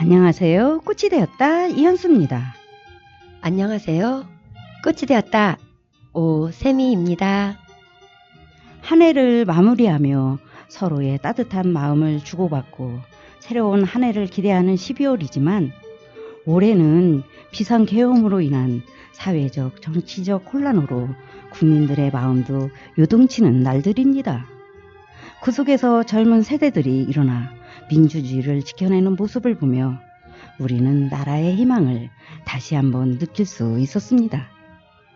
안녕하세요. 꽃이 되었다 이현수입니다. 안녕하세요. 꽃이 되었다 오세미입니다. 한 해를 마무리하며 서로의 따뜻한 마음을 주고받고 새로운 한 해를 기대하는 12월이지만 올해는 비상계엄으로 인한 사회적, 정치적 혼란으로 국민들의 마음도 요동치는 날들입니다. 그 속에서 젊은 세대들이 일어나 민주주의를 지켜내는 모습을 보며 우리는 나라의 희망을 다시 한번 느낄 수 있었습니다.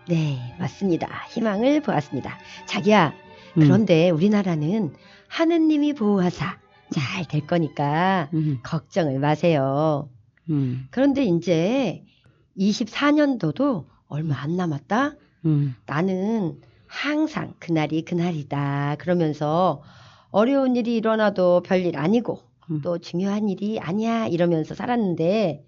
네, 맞습니다. 희망을 보았습니다. 자기야, 그런데 우리나라는 하느님이 보호하사 잘 될 거니까 걱정을 마세요. 그런데 이제 24년도도 얼마 안 남았다? 나는 항상 그날이 그날이다 그러면서 어려운 일이 일어나도 별일 아니고 또 중요한 일이 아니야 이러면서 살았는데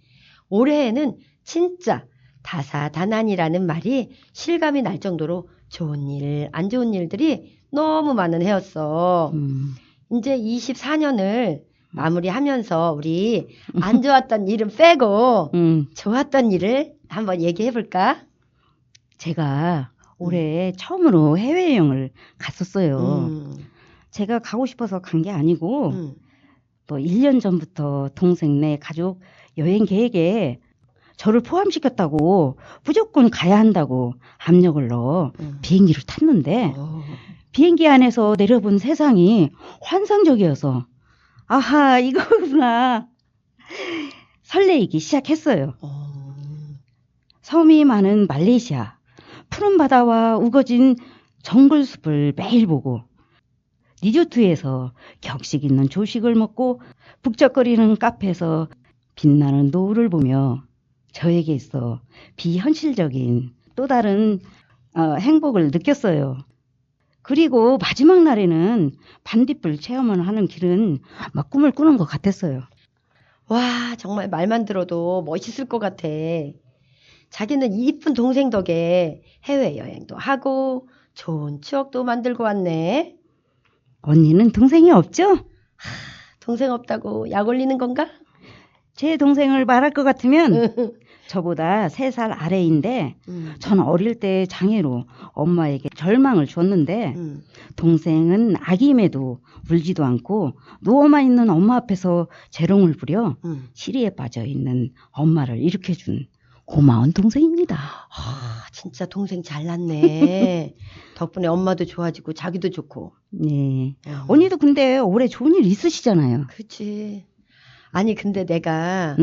올해에는 진짜 다사다난이라는 말이 실감이 날 정도로 좋은 일, 안 좋은 일들이 너무 많은 해였어. 이제 24년을 마무리하면서 우리 안 좋았던 일은 빼고 좋았던 일을 한번 얘기해 볼까? 제가 올해 처음으로 해외여행을 갔었어요. 제가 가고 싶어서 간 게 아니고 또 1년 전부터 동생네 가족 여행 계획에 저를 포함시켰다고 무조건 가야 한다고 압력을 넣어 비행기를 탔는데 비행기 안에서 내려본 세상이 환상적이어서 아하 이거구나 설레이기 시작했어요. 섬이 많은 말레이시아 푸른 바다와 우거진 정글숲을 매일 보고 리조트에서 격식 있는 조식을 먹고 북적거리는 카페에서 빛나는 노을을 보며 저에게 있어 비현실적인 또 다른 행복을 느꼈어요. 그리고 마지막 날에는 반딧불 체험을 하는 길은 막 꿈을 꾸는 것 같았어요. 와, 정말 말만 들어도 멋있을 것 같아. 자기는 이쁜 동생 덕에 해외여행도 하고 좋은 추억도 만들고 왔네. 언니는 동생이 없죠? 동생 없다고 약 올리는 건가? 제 동생을 말할 것 같으면 저보다 3살 아래인데 전 어릴 때 장애로 엄마에게 절망을 줬는데 동생은 아기임에도 울지도 않고 누워만 있는 엄마 앞에서 재롱을 부려 시리에 빠져있는 엄마를 일으켜준 고마운 동생입니다. 아, 진짜 동생 잘났네. 덕분에 엄마도 좋아지고 자기도 좋고. 네. 언니도 근데 올해 좋은 일 있으시잖아요. 그렇지. 아니 근데 내가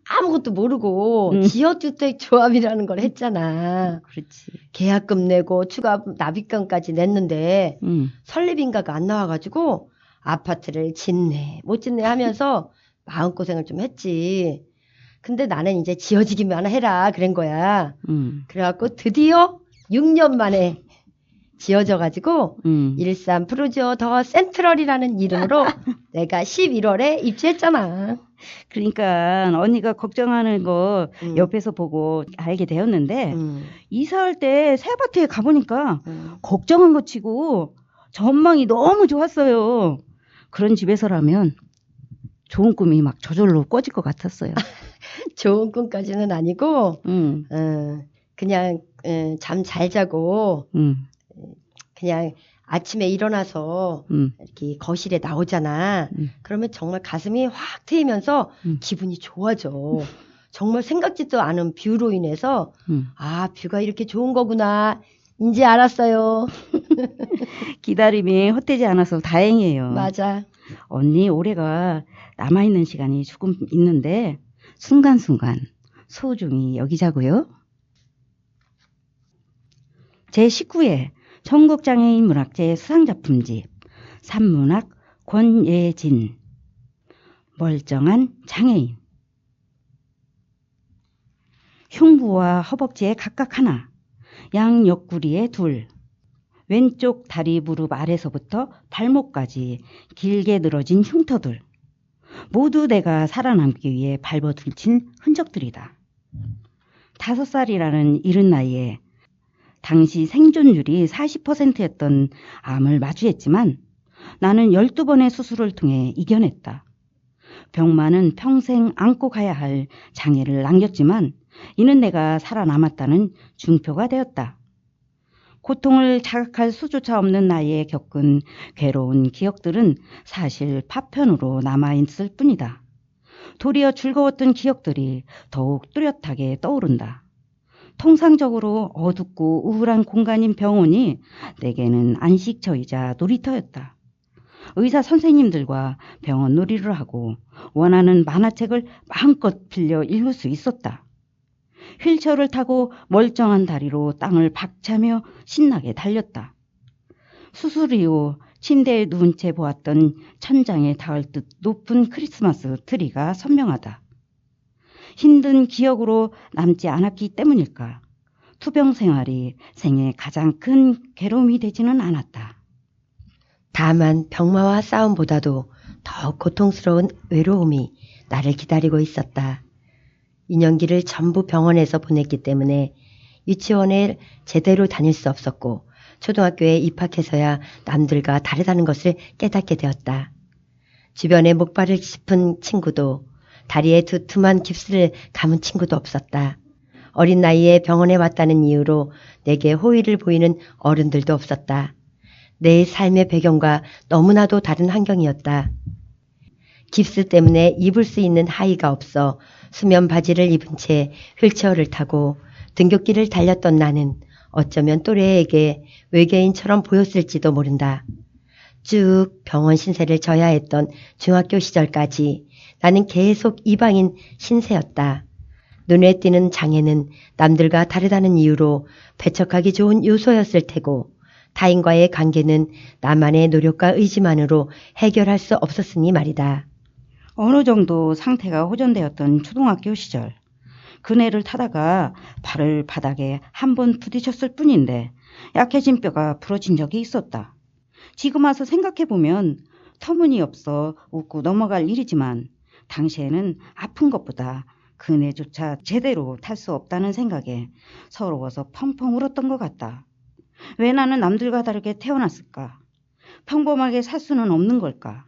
아무것도 모르고 지역주택 조합이라는 걸 했잖아. 그렇지. 계약금 내고 추가 납입금까지 냈는데 설립인가가 안 나와가지고 아파트를 짓네 못 짓네 하면서 마음고생을 좀 했지. 근데 나는 이제 지어지기만 해라 그런 거야. 그래갖고 드디어 6년 만에 지어져가지고 일산 푸르지오 더 센트럴이라는 이름으로 내가 11월에 입주했잖아. 그러니까 언니가 걱정하는 거 옆에서 보고 알게 되었는데 이사할 때 새 아파트에 가보니까 걱정한 것 치고 전망이 너무 좋았어요. 그런 집에서라면 좋은 꿈이 막 저절로 꿔질 것 같았어요. 좋은 꿈까지는 아니고 그냥 잠 잘 자고 그냥 아침에 일어나서 이렇게 거실에 나오잖아. 그러면 정말 가슴이 확 트이면서 기분이 좋아져. 정말 생각지도 않은 뷰로 인해서 아, 뷰가 이렇게 좋은 거구나. 이제 알았어요. 기다림이 헛되지 않아서 다행이에요. 맞아. 언니 올해가 남아있는 시간이 조금 있는데 순간순간 소중히 여기자고요. 제19회 전국장애인 문학제 수상작품집 산문학 권예진 멀쩡한 장애인 흉부와 허벅지에 각각 하나 양 옆구리에 둘 왼쪽 다리 무릎 아래서부터 발목까지 길게 늘어진 흉터들 모두 내가 살아남기 위해 발버둥친 흔적들이다. 5살이라는 이른 나이에 당시 생존율이 40%였던 암을 마주했지만 나는 12번의 수술을 통해 이겨냈다. 병마는 평생 안고 가야 할 장애를 남겼지만 이는 내가 살아남았다는 증표가 되었다. 고통을 자각할 수조차 없는 나이에 겪은 괴로운 기억들은 사실 파편으로 남아있을 뿐이다. 도리어 즐거웠던 기억들이 더욱 뚜렷하게 떠오른다. 통상적으로 어둡고 우울한 공간인 병원이 내게는 안식처이자 놀이터였다. 의사 선생님들과 병원 놀이를 하고 원하는 만화책을 마음껏 빌려 읽을 수 있었다. 휠체어를 타고 멀쩡한 다리로 땅을 박차며 신나게 달렸다. 수술 이후 침대에 누운 채 보았던 천장에 닿을 듯 높은 크리스마스 트리가 선명하다. 힘든 기억으로 남지 않았기 때문일까? 투병 생활이 생애 가장 큰 괴로움이 되지는 않았다. 다만 병마와 싸움보다도 더 고통스러운 외로움이 나를 기다리고 있었다. 유년기를 전부 병원에서 보냈기 때문에 유치원에 제대로 다닐 수 없었고 초등학교에 입학해서야 남들과 다르다는 것을 깨닫게 되었다. 주변에 목발을 짚은 친구도 다리에 두툼한 깁스를 감은 친구도 없었다. 어린 나이에 병원에 왔다는 이유로 내게 호의를 보이는 어른들도 없었다. 내 삶의 배경과 너무나도 다른 환경이었다. 깁스 때문에 입을 수 있는 하의가 없어 수면 바지를 입은 채 휠체어를 타고 등굣길을 달렸던 나는 어쩌면 또래에게 외계인처럼 보였을지도 모른다. 쭉 병원 신세를 져야 했던 중학교 시절까지 나는 계속 이방인 신세였다. 눈에 띄는 장애는 남들과 다르다는 이유로 배척하기 좋은 요소였을 테고 타인과의 관계는 나만의 노력과 의지만으로 해결할 수 없었으니 말이다. 어느 정도 상태가 호전되었던 초등학교 시절 그네를 타다가 발을 바닥에 한 번 부딪혔을 뿐인데 약해진 뼈가 부러진 적이 있었다. 지금 와서 생각해보면 터무니없어 웃고 넘어갈 일이지만 당시에는 아픈 것보다 그네조차 제대로 탈 수 없다는 생각에 서러워서 펑펑 울었던 것 같다. 왜 나는 남들과 다르게 태어났을까? 평범하게 살 수는 없는 걸까?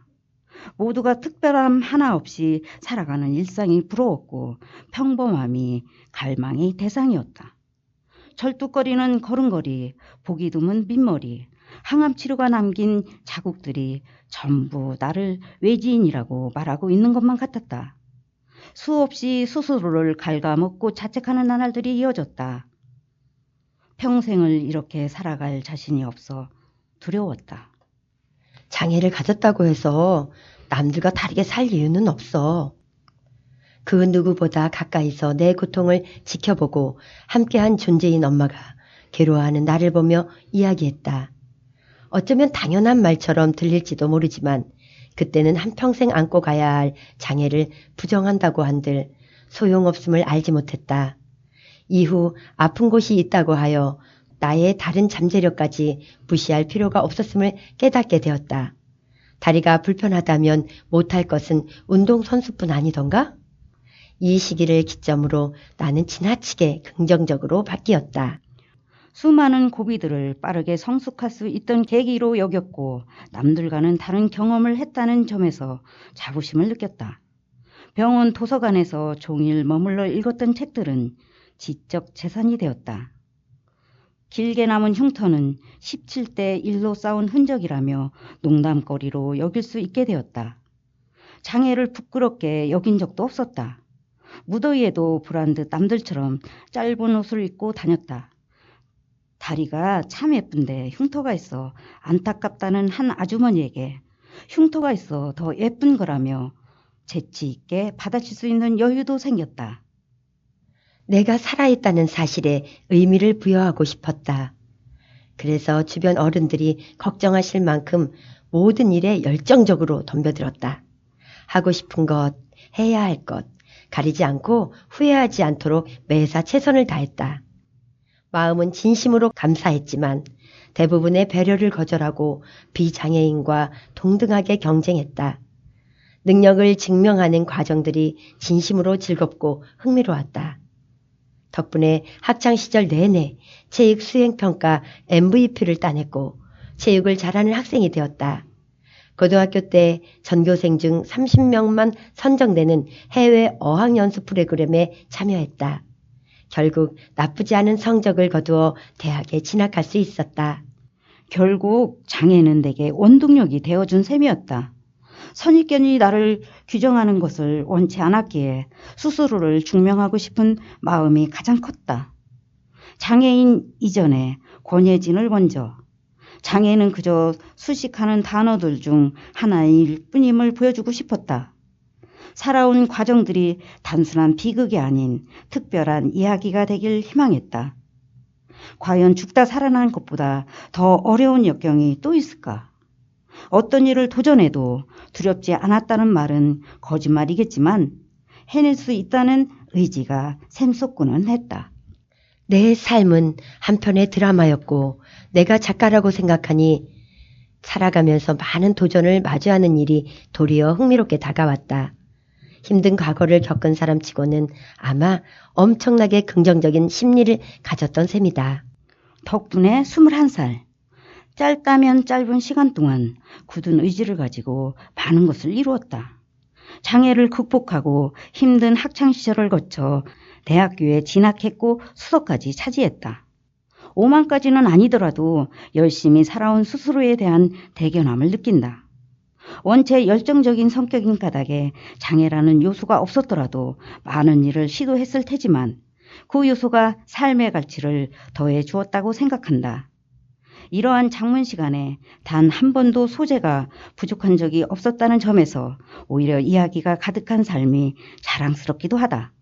모두가 특별함 하나 없이 살아가는 일상이 부러웠고 평범함이 갈망의 대상이었다. 절뚝거리는 걸음걸이, 보기 드문 민머리, 항암치료가 남긴 자국들이 전부 나를 외지인이라고 말하고 있는 것만 같았다. 수없이 스스로를 갉아먹고 자책하는 나날들이 이어졌다. 평생을 이렇게 살아갈 자신이 없어 두려웠다. 장애를 가졌다고 해서 남들과 다르게 살 이유는 없어. 그 누구보다 가까이서 내 고통을 지켜보고 함께한 존재인 엄마가 괴로워하는 나를 보며 이야기했다. 어쩌면 당연한 말처럼 들릴지도 모르지만 그때는 한평생 안고 가야 할 장애를 부정한다고 한들 소용없음을 알지 못했다. 이후 아픈 곳이 있다고 하여 나의 다른 잠재력까지 무시할 필요가 없었음을 깨닫게 되었다. 다리가 불편하다면 못할 것은 운동선수뿐 아니던가? 이 시기를 기점으로 나는 지나치게 긍정적으로 바뀌었다. 수많은 고비들을 빠르게 성숙할 수 있던 계기로 여겼고 남들과는 다른 경험을 했다는 점에서 자부심을 느꼈다. 병원 도서관에서 종일 머물러 읽었던 책들은 지적 재산이 되었다. 길게 남은 흉터는 17대 1로 싸운 흔적이라며 농담거리로 여길 수 있게 되었다. 장애를 부끄럽게 여긴 적도 없었다. 무더위에도 보란 듯 남들처럼 짧은 옷을 입고 다녔다. 다리가 참 예쁜데 흉터가 있어 안타깝다는 한 아주머니에게 흉터가 있어 더 예쁜 거라며 재치 있게 받아칠 수 있는 여유도 생겼다. 내가 살아있다는 사실에 의미를 부여하고 싶었다. 그래서 주변 어른들이 걱정하실 만큼 모든 일에 열정적으로 덤벼들었다. 하고 싶은 것, 해야 할 것, 가리지 않고 후회하지 않도록 매사 최선을 다했다. 마음은 진심으로 감사했지만 대부분의 배려를 거절하고 비장애인과 동등하게 경쟁했다. 능력을 증명하는 과정들이 진심으로 즐겁고 흥미로웠다. 덕분에 학창시절 내내 체육 수행평가 MVP를 따냈고 체육을 잘하는 학생이 되었다. 고등학교 때 전교생 중 30명만 선정되는 해외 어학연수 프로그램에 참여했다. 결국 나쁘지 않은 성적을 거두어 대학에 진학할 수 있었다. 결국 장애는 내게 원동력이 되어준 셈이었다. 선입견이 나를 규정하는 것을 원치 않았기에 스스로를 증명하고 싶은 마음이 가장 컸다. 장애인 이전에 권예진을 먼저 장애는 그저 수식하는 단어들 중 하나일 뿐임을 보여주고 싶었다. 살아온 과정들이 단순한 비극이 아닌 특별한 이야기가 되길 희망했다. 과연 죽다 살아난 것보다 더 어려운 역경이 또 있을까? 어떤 일을 도전해도 두렵지 않았다는 말은 거짓말이겠지만 해낼 수 있다는 의지가 샘솟고는 했다. 내 삶은 한편의 드라마였고 내가 작가라고 생각하니 살아가면서 많은 도전을 마주하는 일이 도리어 흥미롭게 다가왔다. 힘든 과거를 겪은 사람치고는 아마 엄청나게 긍정적인 심리를 가졌던 셈이다. 덕분에 21살, 짧다면 짧은 시간 동안 굳은 의지를 가지고 많은 것을 이루었다. 장애를 극복하고 힘든 학창시절을 거쳐 대학교에 진학했고 수석까지 차지했다. 오만까지는 아니더라도 열심히 살아온 스스로에 대한 대견함을 느낀다. 원체 열정적인 성격인 까닭에 장애라는 요소가 없었더라도 많은 일을 시도했을 테지만 그 요소가 삶의 가치를 더해 주었다고 생각한다. 이러한 장문 시간에 단 한 번도 소재가 부족한 적이 없었다는 점에서 오히려 이야기가 가득한 삶이 자랑스럽기도 하다.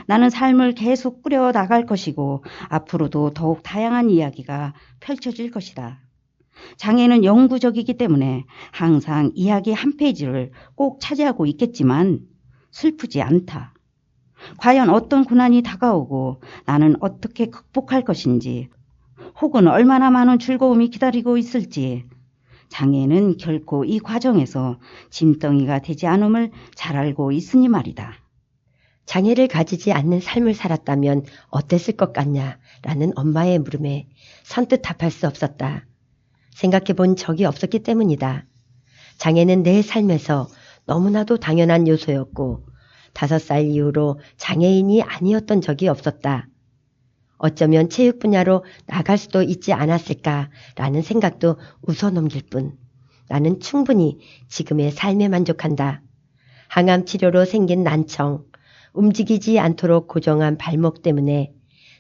나는 삶을 계속 꾸려 나갈 것이고 앞으로도 더욱 다양한 이야기가 펼쳐질 것이다. 장애는 영구적이기 때문에 항상 이야기 한 페이지를 꼭 차지하고 있겠지만 슬프지 않다. 과연 어떤 고난이 다가오고 나는 어떻게 극복할 것인지 혹은 얼마나 많은 즐거움이 기다리고 있을지 장애는 결코 이 과정에서 짐덩이가 되지 않음을 잘 알고 있으니 말이다. 장애를 가지지 않는 삶을 살았다면 어땠을 것 같냐? 라는 엄마의 물음에 선뜻 답할 수 없었다. 생각해 본 적이 없었기 때문이다. 장애는 내 삶에서 너무나도 당연한 요소였고 5살 이후로 장애인이 아니었던 적이 없었다. 어쩌면 체육 분야로 나갈 수도 있지 않았을까라는 생각도 웃어넘길 뿐 나는 충분히 지금의 삶에 만족한다. 항암 치료로 생긴 난청, 움직이지 않도록 고정한 발목 때문에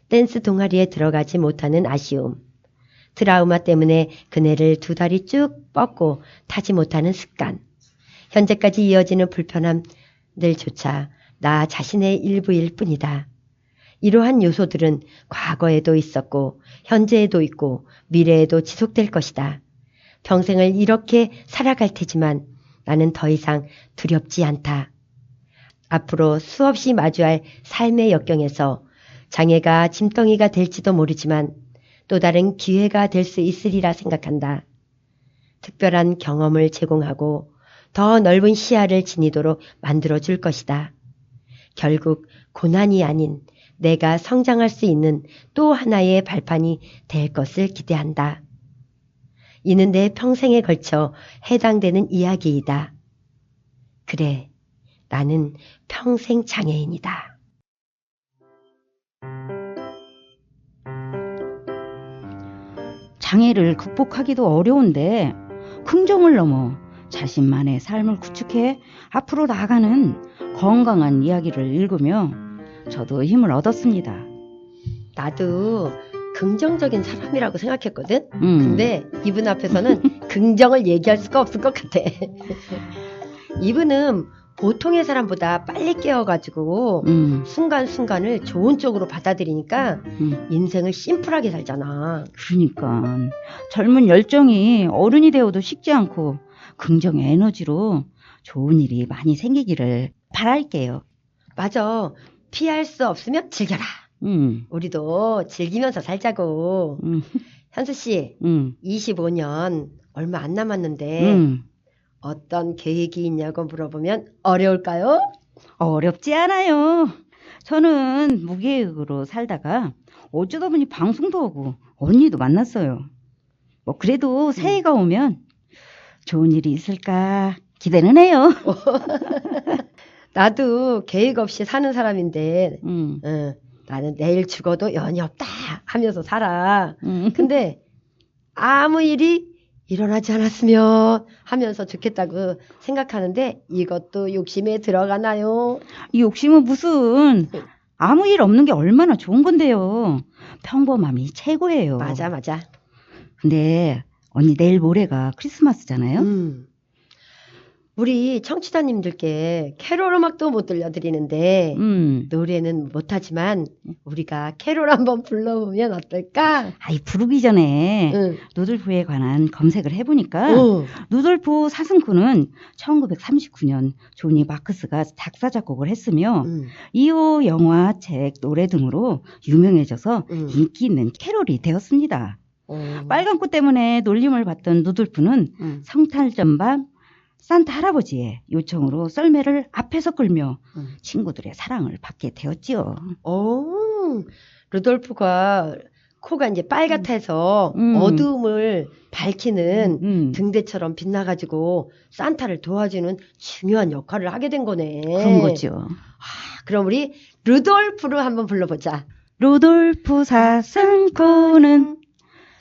댄스 동아리에 들어가지 못하는 아쉬움, 트라우마 때문에 그네를 2다리 쭉 뻗고 타지 못하는 습관, 현재까지 이어지는 불편함들조차 나 자신의 일부일 뿐이다. 이러한 요소들은 과거에도 있었고 현재에도 있고 미래에도 지속될 것이다. 평생을 이렇게 살아갈 테지만 나는 더 이상 두렵지 않다. 앞으로 수없이 마주할 삶의 역경에서 장애가 짐덩이가 될지도 모르지만 또 다른 기회가 될 수 있으리라 생각한다. 특별한 경험을 제공하고 더 넓은 시야를 지니도록 만들어줄 것이다. 결국 고난이 아닌 내가 성장할 수 있는 또 하나의 발판이 될 것을 기대한다. 이는 내 평생에 걸쳐 해당되는 이야기이다. 그래, 나는 평생 장애인이다. 장애를 극복하기도 어려운데 긍정을 넘어 자신만의 삶을 구축해 앞으로 나아가는 건강한 이야기를 읽으며 저도 힘을 얻었습니다. 나도 긍정적인 사람이라고 생각했거든. 근데 이분 앞에서는 긍정을 얘기할 수가 없을 것 같아. 이분은 보통의 사람보다 빨리 깨어가지고 순간순간을 좋은 쪽으로 받아들이니까 인생을 심플하게 살잖아. 그러니까 젊은 열정이 어른이 되어도 식지 않고 긍정의 에너지로 좋은 일이 많이 생기기를 바랄게요. 맞아. 피할 수 없으면 즐겨라. 우리도 즐기면서 살자고. 현수 씨, 25년 얼마 안 남았는데 어떤 계획이 있냐고 물어보면 어려울까요? 어렵지 않아요. 저는 무계획으로 살다가 어쩌다 보니 방송도 하고 언니도 만났어요. 뭐 그래도 새해가 오면 좋은 일이 있을까 기대는 해요. 나도 계획 없이 사는 사람인데, 나는 내일 죽어도 연이 없다 하면서 살아. 근데 아무 일이 일어나지 않았으면 하면서 좋겠다고 생각하는데 이것도 욕심에 들어가나요? 이 욕심은 무슨 아무 일 없는 게 얼마나 좋은 건데요. 평범함이 최고예요. 맞아, 맞아. 근데 언니 내일 모레가 크리스마스잖아요. 우리 청취자님들께 캐롤 음악도 못 들려드리는데 노래는 못하지만 우리가 캐롤 한번 불러보면 어떨까? 아이 부르기 전에 누돌프에 관한 검색을 해보니까 누돌프 사슴코는 1939년 조니 마크스가 작사 작곡을 했으며 이후 영화, 책, 노래 등으로 유명해져서 인기 있는 캐롤이 되었습니다. 빨간 꽃 때문에 놀림을 받던 누돌프는 성탄절밤 산타 할아버지의 요청으로 썰매를 앞에서 끌며 친구들의 사랑을 받게 되었지요. 루돌프가 코가 이제 빨갛해서 어두움을 밝히는 등대처럼 빛나가지고 산타를 도와주는 중요한 역할을 하게 된 거네. 그런 거죠. 그럼 우리 루돌프로 한번 불러보자. 루돌프 사슴코는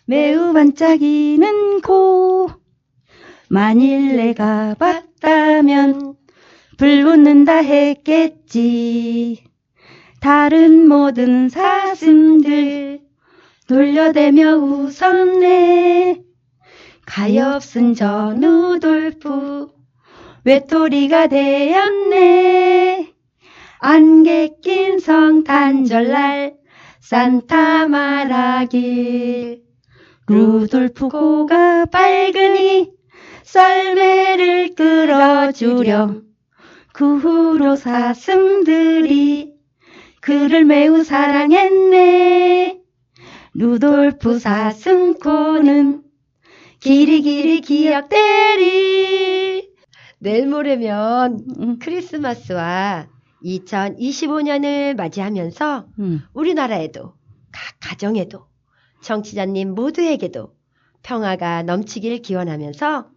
매우 반짝이는 코. 만일 내가 봤다면 불 붙는다 했겠지. 다른 모든 사슴들 돌려대며 웃었네. 가엾은 저 루돌프 외톨이가 되었네. 안개 낀 성탄절날 산타 말하길 루돌프 코가 빨그니 썰매를 끌어주렴. 그 후로 사슴들이 그를 매우 사랑했네. 루돌프 사슴코는 길이길이 기억되리. 내일 모레면 크리스마스와 2025년을 맞이하면서 우리나라에도 각 가정에도 청취자님 모두에게도 평화가 넘치길 기원하면서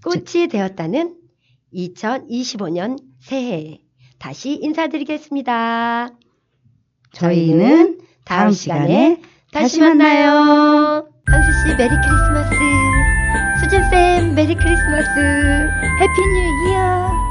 꽃이 되었다는 2025년 새해에 다시 인사드리겠습니다. 저희는 다음 시간에 다시 만나요. 한수씨 메리 크리스마스, 수진쌤 메리 크리스마스, 해피 뉴 이어.